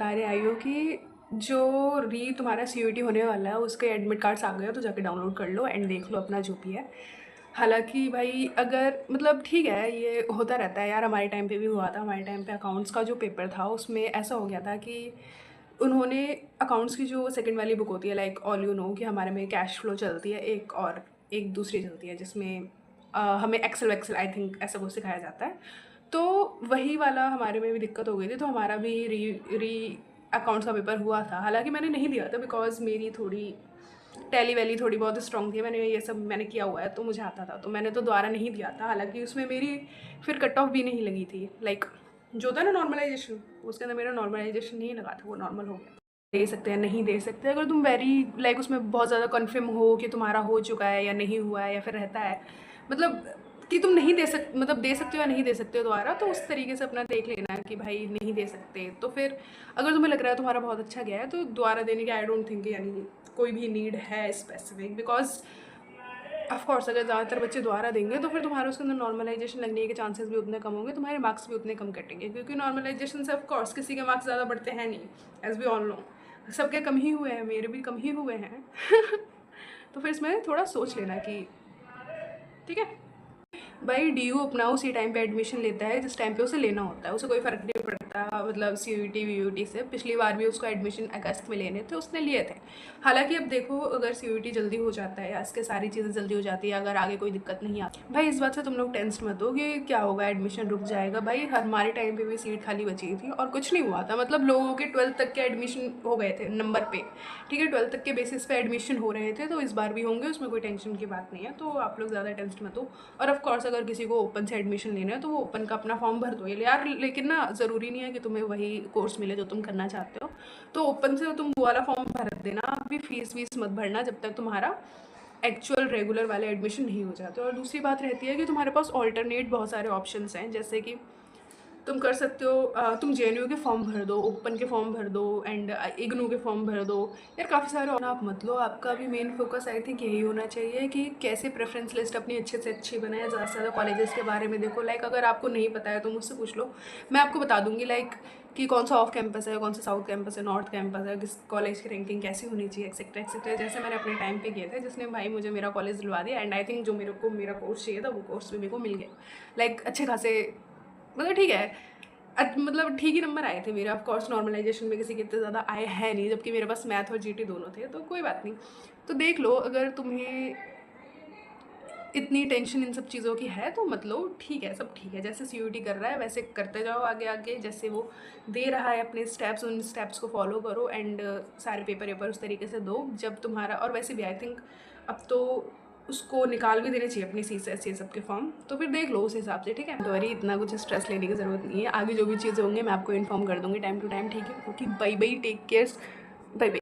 बता रहे आई हो कि जो तुम्हारा CUET होने वाला है उसके एडमिट कार्ड्स आ गए हो, तो जाके डाउनलोड कर लो एंड देख लो अपना जो भी है। हालांकि भाई अगर मतलब ठीक है, ये होता रहता है यार, हमारे टाइम पे भी हुआ था। हमारे टाइम पे अकाउंट्स का जो पेपर था उसमें ऐसा हो गया था कि उन्होंने अकाउंट्स की जो सेकंड वाली बुक होती है, लाइक ऑल यू नो, कि हमारे में कैश फ्लो चलती है एक, और एक दूसरी चलती है जिसमें हमें एक्सेल वैक्सेल आई थिंक ऐसा कुछ सिखाया जाता है। तो वही वाला हमारे में भी दिक्कत हो गई थी, तो हमारा भी री अकाउंट्स का पेपर हुआ था। हालांकि मैंने नहीं दिया था बिकॉज मेरी थोड़ी टैली वैली थोड़ी बहुत स्ट्रॉन्ग थी, मैंने ये सब मैंने किया हुआ है तो मुझे आता था, तो मैंने तो दोबारा नहीं दिया था। हालांकि उसमें मेरी फिर कट ऑफ भी नहीं लगी थी, लाइक जो होता है ना नॉर्मलाइजेशन, उसके अंदर मेरा नॉर्मलाइजेशन नहीं लगा था, वो नॉर्मल हो गया। दे सकते हैं, नहीं दे सकते, अगर तुम वेरी लाइक उसमें बहुत ज़्यादा कन्फर्म हो कि तुम्हारा हो चुका है या नहीं हुआ है या फिर रहता है, मतलब कि तुम नहीं दे सक मतलब दे सकते हो या नहीं दे सकते हो दोबारा, तो उस तरीके से अपना देख लेना कि भाई नहीं दे सकते। तो फिर अगर तुम्हें लग रहा है तुम्हारा बहुत अच्छा गया है तो दोबारा देने की आई डोंट थिंक यानी कोई भी नीड है स्पेसिफिक, बिकॉज ऑफ कोर्स अगर ज़्यादातर बच्चे दोबारा देंगे तो फिर तुम्हारे उसके अंदर नॉर्मलाइजेशन लगने के चांसेस भी उतने कम होंगे, तुम्हारे मार्क्स भी उतने कम कटेंगे, क्योंकि नॉर्मलाइजेशन से ऑफ कोर्स किसी के मार्क्स ज़्यादा बढ़ते हैं नहीं, एज वी ऑल नो। सबके कम ही हुए हैं, मेरे भी कम ही हुए हैं तो फिर इसमें थोड़ा सोच लेना कि ठीक है भाई, DU अपना उसी टाइम पे एडमिशन लेता है जिस टाइम पे उसे लेना होता है, उसे कोई फ़र्क नहीं पड़ता मतलब CUET VUT से। पिछली बार भी उसको एडमिशन अगस्त में लेने थे, उसने लिए थे। हालांकि अब देखो, अगर CUET जल्दी हो जाता है या इसके सारी चीज़ें जल्दी हो जाती है, अगर आगे कोई दिक्कत नहीं आती भाई, इस बात से तुम लोग टेंशन मत हो कि क्या होगा, एडमिशन रुक जाएगा। भाई हमारे टाइम पर भी सीट खाली बची थी और कुछ नहीं हुआ था, मतलब लोगों के 12th तक के एडमिशन हो गए थे नंबर पर, ठीक है, 12th तक के बेसिस पे एडमिशन हो रहे थे, तो इस बार भी होंगे, उसमें कोई टेंशन की बात नहीं है, तो आप लोग ज़्यादा टेंशन मत हो। और ऑफ कोर्स अगर किसी को ओपन से एडमिशन लेना है तो वो ओपन का अपना फॉर्म भर दो यार, लेकिन ना ज़रूरी नहीं है कि तुम्हें वही कोर्स मिले जो तुम करना चाहते हो, तो ओपन से तुम वो वाला फॉर्म भर देना, अभी फीस वीस मत भरना जब तक तुम्हारा एक्चुअल रेगुलर वाले एडमिशन नहीं हो जाते। और दूसरी बात रहती है कि तुम्हारे पास ऑल्टरनेट बहुत सारे ऑप्शंस हैं, जैसे कि तुम कर सकते हो तुम JNU के फॉर्म भर दो, ओपन के फॉर्म भर दो एंड इग्नू के फॉर्म भर दो यार, काफ़ी सारे आप मत लो। आपका भी मेन फोकस आई थिंक यही होना चाहिए कि कैसे प्रेफरेंस लिस्ट अपनी अच्छे से अच्छी बनाए, ज़्यादा से ज़्यादा कॉलेजेस के बारे में देखो। लाइक अगर आपको नहीं पता है तो मुझसे पूछ लो, मैं आपको बता दूंगी लाइक कि कौन सा ऑफ कैंपस है, कौन सा साउथ कैंपस है, नॉर्थ कैंपस है, किस कॉलेज की रैंकिंग कैसी होनी चाहिए, एक्सेट्रा एक्सेट्रा। जैसे मैंने अपने टाइम पे किए थे, जिसने भाई मुझे मेरा कॉलेज दिलवा दिया एंड आई थिंक जो मेरे को मेरा कोर्स चाहिए था वो कोर्स भी मेरे को मिल गया, लाइक अच्छे खासे, मतलब ठीक है, मतलब ठीक ही नंबर आए थे मेरे। ऑफ कोर्स नॉर्मलाइजेशन में किसी के इतने ज़्यादा आए हैं नहीं, जबकि मेरे पास मैथ और GT दोनों थे, तो कोई बात नहीं। तो देख लो, अगर तुम्हें इतनी टेंशन इन सब चीज़ों की है तो मतलब ठीक है, सब ठीक है, जैसे CUET कर रहा है वैसे करते जाओ आगे आगे, जैसे वो दे रहा है अपने स्टेप्स, उन स्टेप्स को फॉलो करो एंड सारे पेपर वेपर उस तरीके से दो जब तुम्हारा। और वैसे भी आई थिंक अब तो उसको निकाल भी देने चाहिए अपनी CSS ये सब के फॉर्म, तो फिर देख लो उस हिसाब से, ठीक है। तो अरे इतना कुछ स्ट्रेस लेने की ज़रूरत नहीं है, आगे जो भी चीज़ें होंगी मैं आपको इन्फॉर्म कर दूँगी टाइम टू टाइम, ठीक है। Okay, bye bye, take care, bye bye.